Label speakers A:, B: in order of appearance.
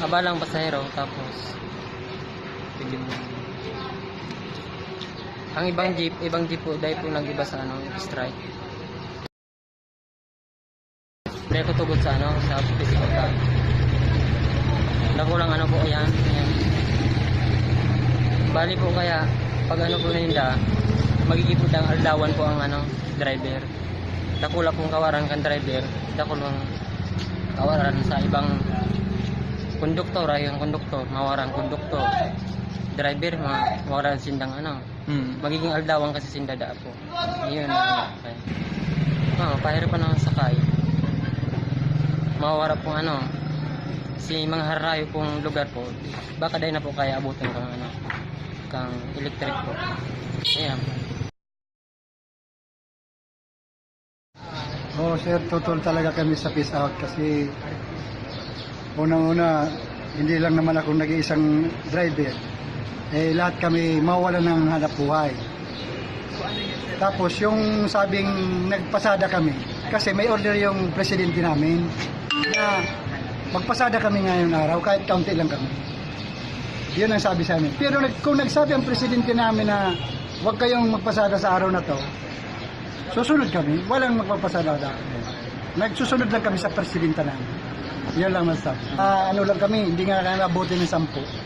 A: abalang pasahero, tapos bigyan mo. Ang ibang jeep po, dahil po nag-iba sa strike. Dahil ko tugod sa sa physical tag. Nakulang po, ayan. Bali po kaya, pag po nila, magigipod ang aldawan po ang driver. Dakula pong kawaran kan driver, dakulang kawaran sa ibang konduktor, ay ang konduktor, mawaran konduktor. Driver, mawaran sindang magiging aldawan kasi sindada po. Yun. Okay. Pahirapan ang sakay. Mawawara pong si mga harayo pong lugar po, baka dahil na po kaya abutin kang electric po. Ayan.
B: Oo sir, tutol talaga kami sa peace out kasi unang-una, hindi lang naman ako nag-iisang driver. Lahat kami mawala ng hanap buhay. Tapos yung sabing nagpasada kami, kasi may order yung presidente namin na magpasada kami ngayon araw kahit kaunti lang kami. Yun ang sabi sa amin. Pero kung nagsabi ang presidente namin na huwag kayong magpasada sa araw na to, susunod kami, walang magpapasada dahil. Nagsusunod lang kami sa presidente namin. Yan lang masasabi. Lang kami, hindi nga kami abutin ng 10.